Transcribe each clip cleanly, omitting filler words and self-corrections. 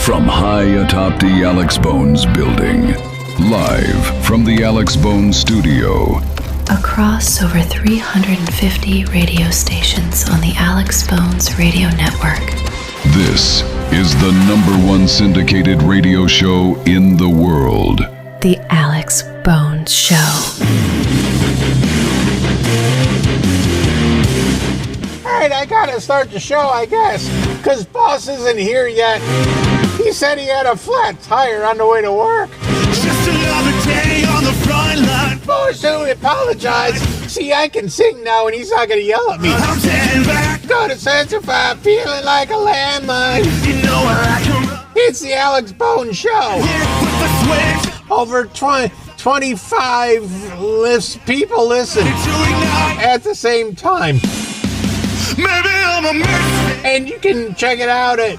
From high atop the Alex Bones building, live from the Alex Bones studio. Across over 350 radio stations on the Alex Bones radio network. This is the #1 syndicated radio show in the world. The Alex Bones Show. Alright, I gotta start the show, I guess, because boss isn't here yet. He said he had a flat tire on the way to work. Just another day on the front line. Boss, so apologize. See, I can sing now and he's not gonna yell at me. I'm standing back. Go to certify, feeling like a landmine. You know where I come from. It's the Alex Bones Show. Here with the switch. Over 25 people listen at the same time. Maybe I'm a misfit. And you can check it out at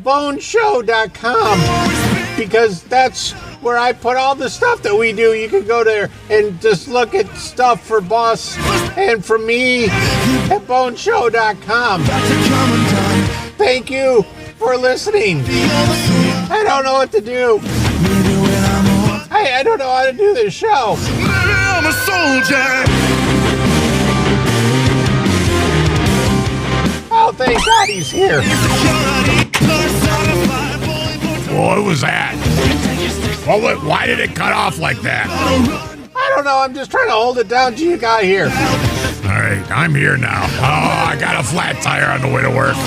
boneshow.com because that's where I put all the stuff that we do. You can go there and just look at stuff for Boss and for me at boneshow.com. Thank you for listening. I don't know what to do. I don't know how to do this show. Maybe I'm a soldier. Oh, thank God he's here. What was that? Why did it cut off like that? I don't know. I'm just trying to hold it down till you got here. All right, I'm here now. Oh, I got a flat tire on the way to work.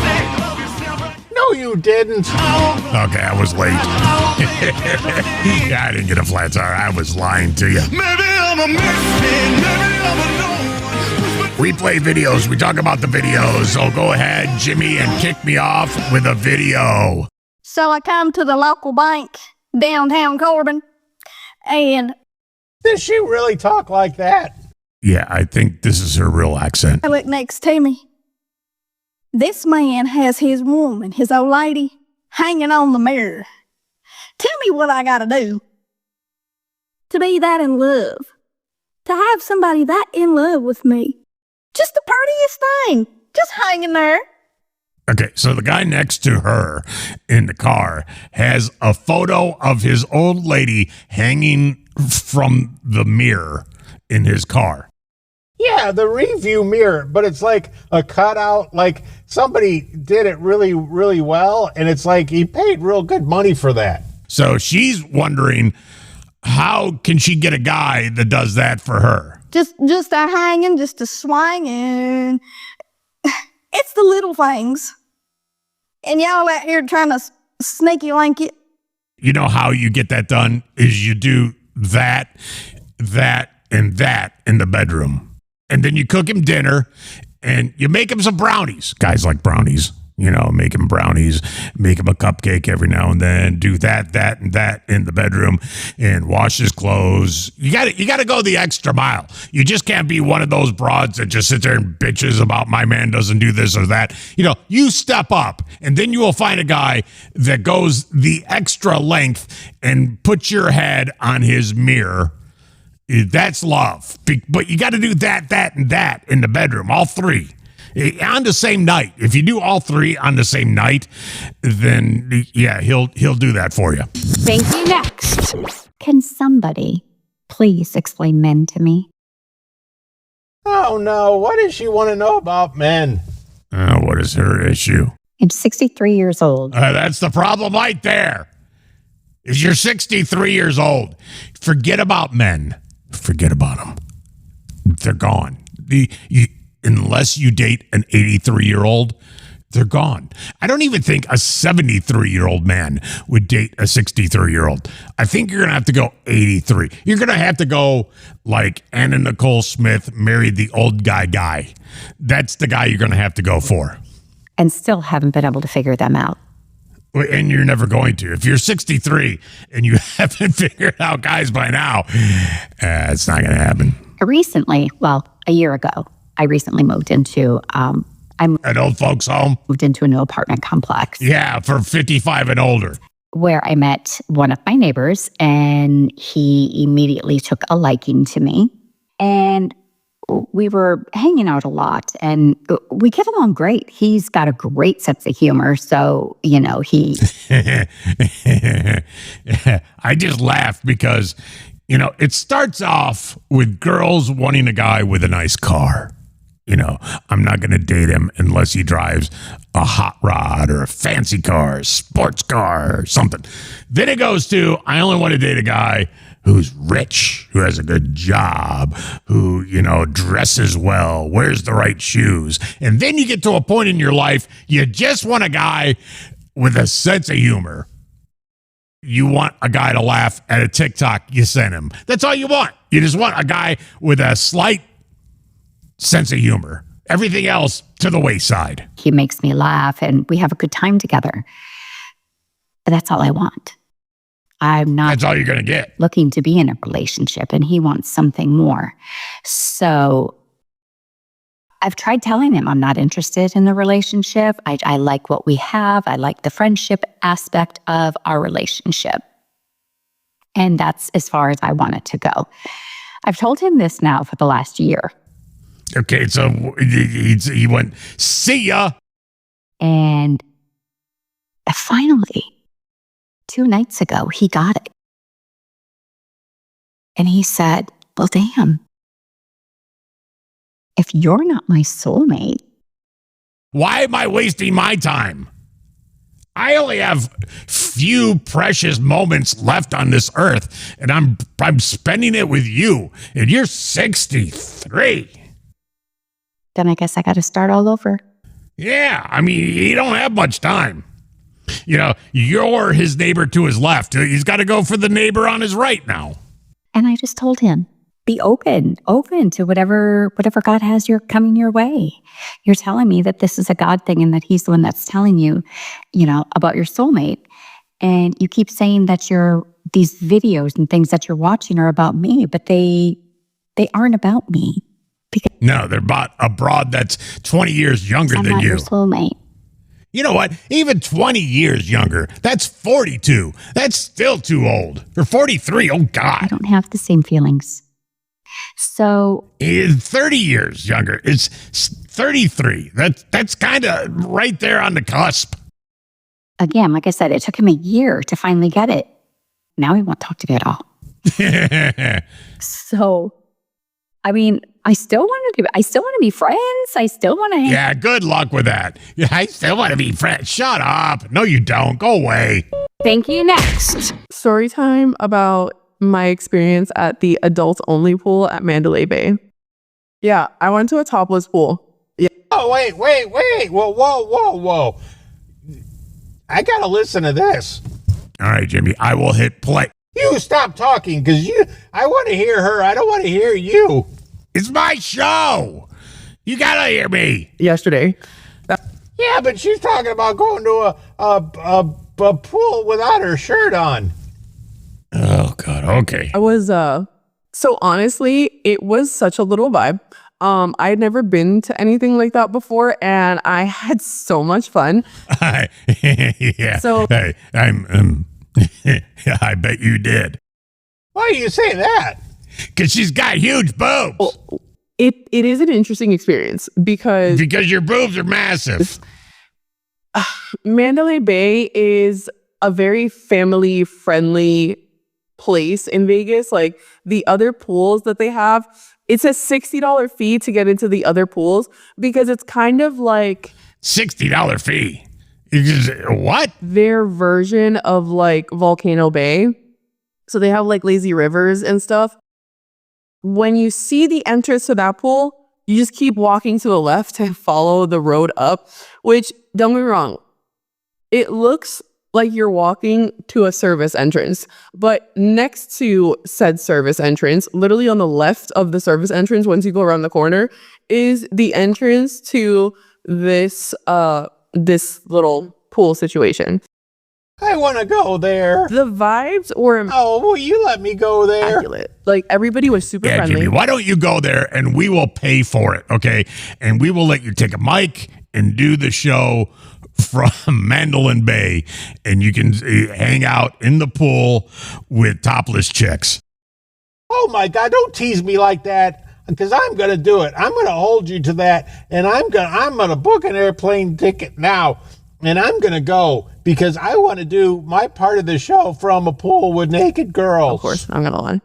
No, you didn't. Okay, I was late. Yeah, I didn't get a flat tire. I was lying to you. Maybe I'm a misfit. Maybe I'm a no one. We play videos. We talk about the videos. So go ahead, Jimmy, and kick me off with a video. So I come to the local bank downtown Corbin, and Does she really talk like that? Yeah, I think this is her real accent. I look next to me. This man has his woman, his old lady, hanging on the mirror. Tell me what I gotta do to be that in love, to have somebody that in love with me. Just the prettiest thing, just hanging there. Okay, so the guy next to her in the car has a photo of his old lady hanging from the mirror in his car. Yeah, the review mirror, but it's like a cutout, like somebody did it really, really well, and it's like he paid real good money for that. So she's wondering, how can she get a guy that does that for her? Just a hanging, just a swinging. It's the little things. And y'all out here trying to sneaky link it. You know how you get that done is you do that, and that in the bedroom. And then you cook him dinner and you make him some brownies. Guys like brownies, make him brownies, make him a cupcake every now and then, do that, and that in the bedroom and wash his clothes. You got to go the extra mile. You just can't be one of those broads that just sit there and bitches about my man doesn't do this or that. You step up and then you will find a guy that goes the extra length and puts your head on his mirror. That's love. But you got to do that, and that in the bedroom, all three. On the same night. If you do all three on the same night, then yeah, he'll do that for you. Thank you. Next. Can somebody please explain men to me? Oh no, what does she want to know about men? What is her issue? I'm 63 years old. That's the problem right there. Is you're 63 years old. Forget about men. Forget about them. They're gone. Unless you date an 83-year-old, they're gone. I don't even think a 73-year-old man would date a 63-year-old. I think you're going to have to go 83. You're going to have to go like Anna Nicole Smith married the old guy. That's the guy you're going to have to go for. And still haven't been able to figure them out. And you're never going to. If you're 63 and you haven't figured out guys by now, it's not going to happen. A year ago, I recently moved into an old folks home. Moved into a new apartment complex. Yeah, for 55 and older. Where I met one of my neighbors, and he immediately took a liking to me. And we were hanging out a lot and we get along great. He's got a great sense of humor. So, he. I just laugh because, it starts off with girls wanting a guy with a nice car. I'm not going to date him unless he drives a hot rod or a fancy car, a sports car or something. Then it goes to, I only want to date a guy who's rich, who has a good job, who, dresses well, wears the right shoes. And then you get to a point in your life, you just want a guy with a sense of humor. You want a guy to laugh at a TikTok you sent him. That's all you want. You just want a guy with a slight sense of humor. Everything else to the wayside. He makes me laugh and we have a good time together. But that's all I want. I'm not. That's all you're going to get. Looking to be in a relationship, and he wants something more. So I've tried telling him I'm not interested in the relationship. I like what we have. I like the friendship aspect of our relationship. And that's as far as I want it to go. I've told him this now for the last year. Okay, so he went, see ya. And finally, 2 nights ago, he got it. And he said, well, damn, if you're not my soulmate. Why am I wasting my time? I only have few precious moments left on this earth, and I'm spending it with you, and you're 63. Then I guess I got to start all over. Yeah, I mean, you don't have much time. You're his neighbor to his left. He's got to go for the neighbor on his right now. And I just told him, be open to whatever God has coming your way. You're telling me that this is a God thing and that he's the one that's telling you, about your soulmate. And you keep saying that these videos and things that you're watching are about me, but they aren't about me. No, they're about a broad that's 20 years younger I'm than not you. your soulmate. You know what? Even 20 years younger, that's 42. That's still too old. For 43, oh God. I don't have the same feelings. So 30 years younger, it's 33. That's kind of right there on the cusp. Again, like I said, it took him a year to finally get it. Now he won't talk to me at all. So, I mean, I still want to be friends. I still want to. Yeah, good luck with that. Yeah, I still want to be friends. Shut up. No, you don't. Go away. Thank you. Next. Story time about my experience at the adults only pool at Mandalay Bay. Yeah, I went to a topless pool. Yeah. Oh, wait. Whoa. I got to listen to this. All right, Jimmy, I will hit play. You stop talking because I want to hear her. I don't want to hear you. It's my show. You got to hear me. Yesterday. Yeah, but she's talking about going to a pool without her shirt on. Oh, God. Okay. I was, so honestly, it was such a little vibe. I had never been to anything like that before, and I had so much fun. Yeah. So hey, I bet you did. Why do you say that? Because she's got huge boobs. Well, it is an interesting experience because your boobs are massive. Mandalay Bay is a very family-friendly place in Vegas. Like the other pools that they have, it's a $60 fee to get into the other pools because it's kind of like $60 fee. What? Their version of like Volcano Bay. So they have like lazy rivers and stuff. When you see the entrance to that pool, you just keep walking to the left and follow the road up, which, don't get me wrong, it looks like you're walking to a service entrance. But next to said service entrance, literally on the left of the service entrance, once you go around the corner, is the entrance to this little pool situation. I want to go there. The vibes were will you let me go there? immaculate. Like everybody was super friendly. Jimmy, why don't you go there and we will pay for it, okay? And we will let you take a mic and do the show from Mandalay Bay, and you can hang out in the pool with topless chicks. Oh my God, don't tease me like that. because I'm going to do it. I'm going to hold you to that, and I'm going to book an airplane ticket now, and I'm going to go because I want to do my part of the show from a pool with naked girls. Of course, I'm gonna lie.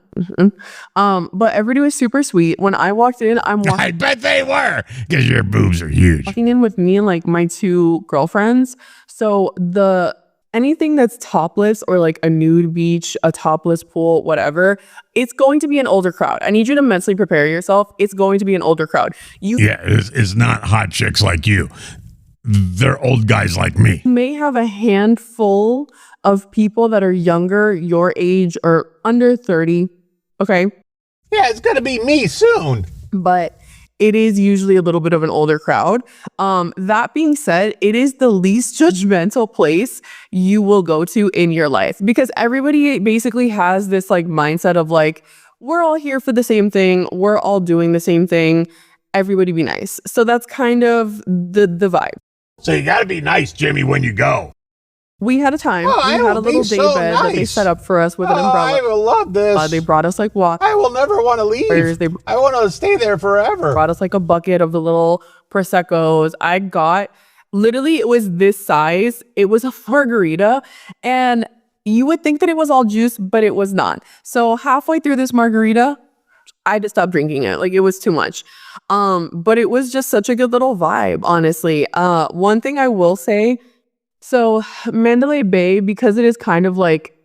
But everybody was super sweet. When I walked in, I bet they were, because your boobs are huge. walking in with me and like my two girlfriends. So anything that's topless or like a nude beach, a topless pool, whatever, it's going to be an older crowd. I need you to mentally prepare yourself. It's going to be an older crowd. It's not hot chicks like you. They're old guys like me. May have a handful of people that are younger, your age, or under 30. Okay. Yeah, it's going to be me soon. But it is usually a little bit of an older crowd. That being said, it is the least judgmental place you will go to in your life, because everybody basically has this like mindset of like, we're all here for the same thing. We're all doing the same thing. Everybody be nice. So that's kind of the vibe. So you got to be nice, Jimmy, when you go. We had a time. Oh, We had a little day bed that they set up for us with an umbrella. I will love this. They brought us like water. I will never want to leave. I want to stay there forever. Brought us like a bucket of the little Prosecco's. Literally, it was this size. It was a margarita. And you would think that it was all juice, but it was not. So halfway through this margarita, I had to stop drinking it. Like, it was too much. But it was just such a good little vibe, honestly. One thing I will say, so Mandalay Bay, because it is kind of like,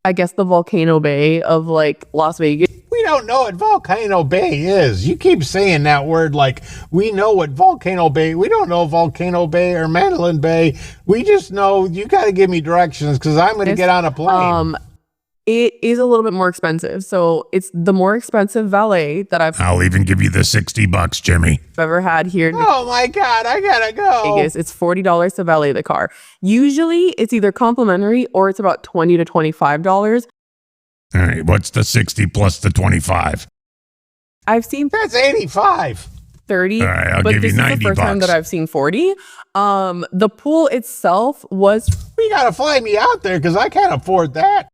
I guess, the volcano bay of like Las Vegas. We don't know what Volcano Bay is. You keep saying that word like we know what Volcano Bay. We don't know Volcano Bay or Mandalay Bay. We just know you got to give me directions because I'm going to get on a plane. It is a little bit more expensive. So it's the more expensive valet that I'll even give you the $60, Jimmy. ever had here in Oh my God, I got to go. Vegas. It's $40 to valet the car. Usually it's either complimentary or it's about $20 to $25. All right, what's the 60 plus the 25? I've seen That's 85. 30, All right, I'll but give this you is the 90 first time bucks. that I've seen 40. The pool itself was We got to fly me out there because I can't afford that.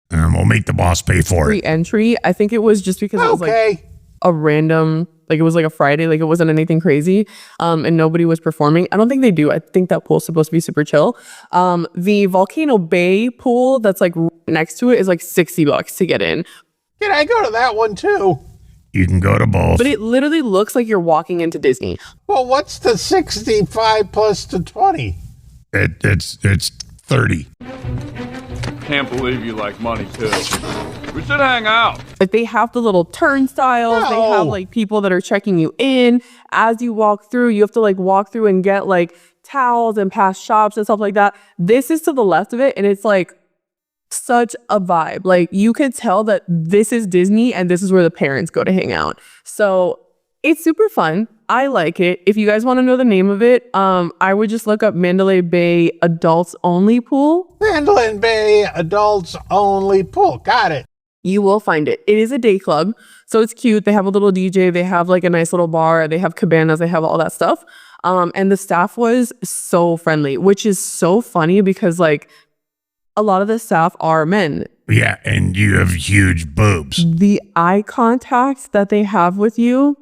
And we'll make the boss pay for free it. entry. I think it was just because it was like Okay. a random, like it was like a Friday, like it wasn't anything crazy, and nobody was performing. I don't think they do. I think that pool's supposed to be super chill. The Volcano Bay pool that's like next to it is like $60 to get in. Can I go to that one too? You can go to both. But it literally looks like you're walking into Disney. Well, what's the 65 plus the 20? It's 30. Can't believe you like money too. We should hang out. Like they have the little turnstiles. They have No. like people that are checking you in as you walk through. You have to like walk through and get like towels and past shops and stuff like that. This is to the left of it, and it's like such a vibe. Like you could tell that this is Disney and this is where the parents go to hang out. So it's super fun. I like it. If you guys want to know the name of it, I would just look up Mandalay Bay Adults Only Pool. Mandalay Bay Adults Only Pool. Got it. You will find it. It is a day club, so it's cute. They have a little DJ. They have like a nice little bar. They have cabanas. They have all that stuff. And the staff was so friendly, which is so funny because like a lot of the staff are men. Yeah, and you have huge boobs. The eye contact that they have with you,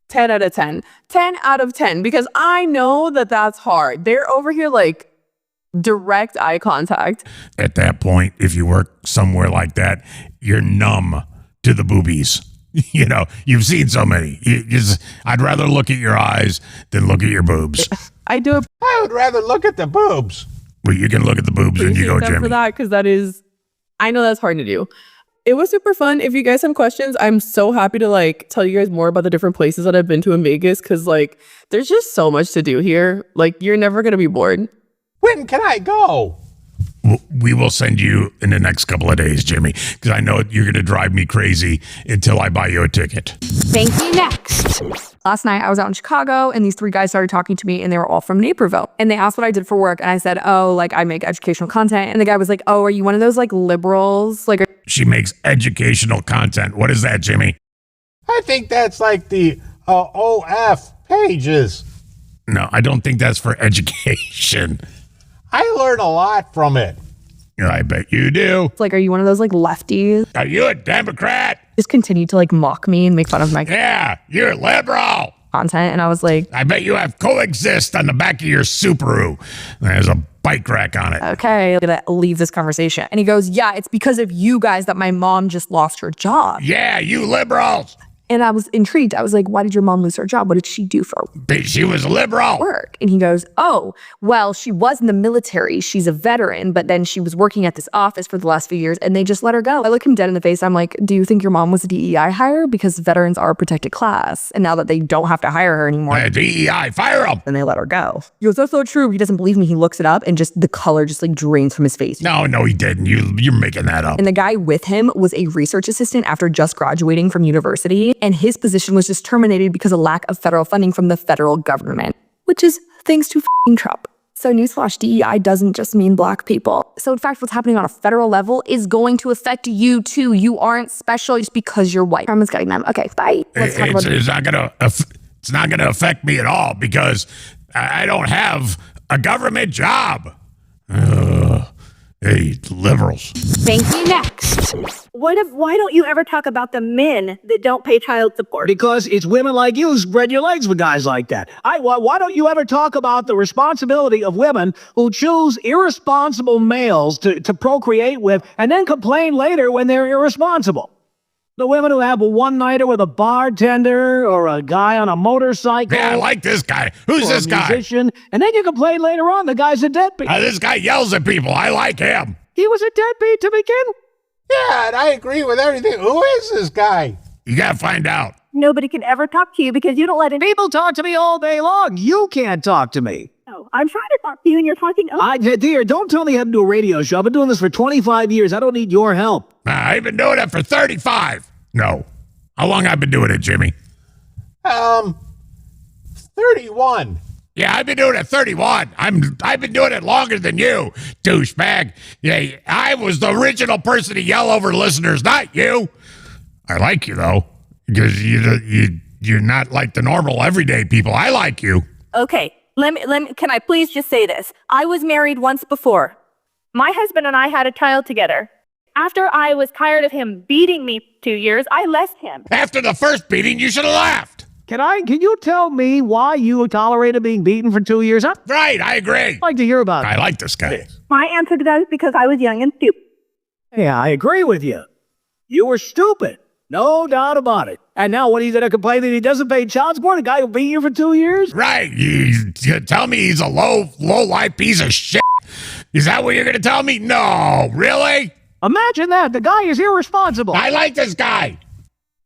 10 out of 10. 10 out of 10, because I know that that's hard. They're over here like direct eye contact. At that point, if you work somewhere like that, you're numb to the boobies. You know, you've seen so many. I'd rather look at your eyes than look at your boobs. I do I would rather look at the boobs. Well, you can look at the boobs and you appreciate go, them for Jimmy. that, because that is, I know that's hard to do. It was super fun. If you guys have questions, I'm so happy to like tell you guys more about the different places that I've been to in Vegas, because like there's just so much to do here. Like you're never gonna be bored. When can I go? We will send you in the next couple of days, Jimmy, because I know you're going to drive me crazy until I buy you a ticket. Thank you. Next. Last night I was out in Chicago and these three guys started talking to me and they were all from Naperville. And they asked what I did for work. And I said, oh, like I make educational content. And the guy was like, oh, are you one of those like liberals? Like, She makes educational content. What is that, Jimmy? I think that's like the OF pages. No, I don't think that's for education. I learn a lot from it. I bet you do. like, are you one of those like lefties? Are you a Democrat? just continued to like mock me and make fun of my Yeah, you're liberal. content. And I was like, I bet you have coexist on the back of your Subaru. There's a bike rack on it. okay, I'm gonna leave this conversation. And he goes, yeah, it's because of you guys that my mom just lost her job. Yeah, you liberals. And I was intrigued. I was like, why did your mom lose her job? What did she do for She was liberal. work? And he goes, oh, well, she was in the military. She's a veteran, but then she was working at this office for the last few years and they just let her go. I look him dead in the face. I'm like, do you think your mom was a DEI hire? Because veterans are a protected class. And now that they don't have to hire her anymore, DEI, fire him. then they let her go. He goes, that's so true. He doesn't believe me. He looks it up and just the color just like drains from his face. No, he didn't. You're making that up. And the guy with him was a research assistant after just graduating from university. And his position was just terminated because of lack of federal funding from the federal government, which is thanks to f***ing Trump. So newsflash, DEI doesn't just mean black people. So in fact, what's happening on a federal level is going to affect you too. You aren't special just because you're white. Karma's getting them. Okay, bye. Let's talk about It's not gonna affect me at all because I don't have a government job. Hey, liberals. Thank you. Next. Why don't you ever talk about the men that don't pay child support? Because it's women like you who spread your legs with guys like that. Why don't you ever talk about the responsibility of women who choose irresponsible males to procreate with and then complain later when they're irresponsible? The women who have a one-nighter with a bartender or a guy on a motorcycle. Yeah, I like this guy. Who's this guy? Musician, and then you complain later on the guy's a deadbeat. This guy yells at people. I like him. He was a deadbeat to begin. Yeah, and I agree with everything. Who is this guy? You gotta find out. Nobody can ever talk to you because you don't let People talk to me all day long. You can't talk to me. No, I'm trying to talk to you and you're talking over. Dear, don't tell me how to do a radio show. I've been doing this for 25 years. I don't need your help. I've been doing it for 35. No. How long I've been doing it, Jimmy? 31. Yeah, I've been doing it 31. I've been doing it longer than you, douchebag. Yeah, I was the original person to yell over listeners, not you. I like you though, because you're not like the normal everyday people. I like you. Okay, let me, can I please just say this? I was married once before. My husband and I had a child together. After I was tired of him beating me 2 years, I left him. After the first beating, you should have laughed. Can you tell me why you tolerated being beaten for 2 years? Right, I agree. I'd like to hear about it. I like this guy. My answer to that is because I was young and stupid. Yeah, I agree with you. You were stupid. No doubt about it. And now what, he's going to complain that he doesn't pay child support? A guy who beat you for 2 years? Right. You tell me he's a low-life piece of shit. Is that what you're going to tell me? No. Really? Imagine that. The guy is irresponsible. I like this guy.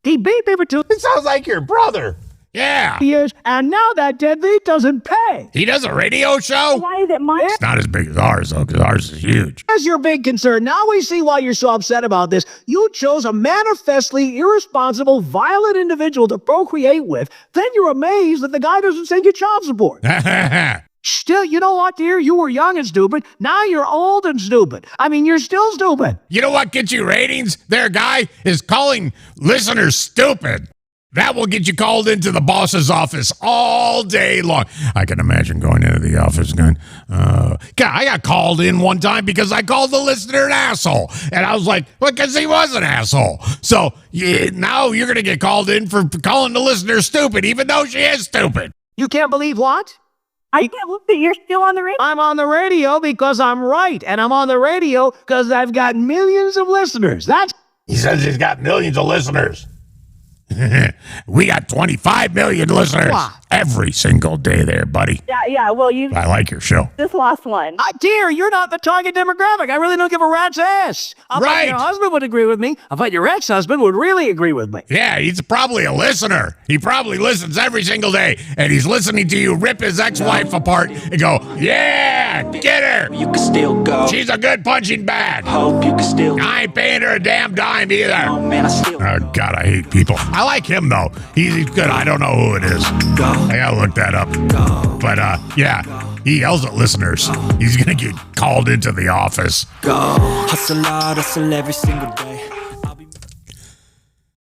He beat me for 2 It sounds like your brother. Yeah. years, and now that deadbeat doesn't pay. He does a radio show? Why is it my... It's not as big as ours, though, because ours is huge. That's your big concern. Now we see why you're so upset about this. You chose a manifestly irresponsible, violent individual to procreate with. Then you're amazed that the guy doesn't send you child support. Still, you know what, dear? You were young and stupid. Now you're old and stupid. I mean, you're still stupid. You know what gets you ratings? Their guy is calling listeners stupid. That will get you called into the boss's office all day long. I can imagine going into the office going, God, I got called in one time because I called the listener an asshole. And I was like, well, because he was an asshole. So now you're going to get called in for calling the listener stupid, even though she is stupid. You can't believe what? I can't believe that you're still on the radio. I'm on the radio because I'm right. And I'm on the radio because I've got millions of listeners. He says he's got millions of listeners. We got 25 million listeners every single day there, buddy. Yeah, well, I like your show. This last one. Dear, you're not the target demographic. I really don't give a rat's ass. I bet your husband would agree with me. I bet your ex-husband would really agree with me. Yeah, he's probably a listener. He probably listens every single day, and he's listening to you rip his ex-wife apart and go, yeah, get her. You can still go. She's a good punching bag. Hope you can still. I ain't paying her a damn dime either. Oh, man, Oh, God, I hate people. I like him, though. He's good. I don't know who it is. I gotta look that up. But, yeah, he yells at listeners. He's gonna get called into the office. Go. Hustle hard, hustle every single day.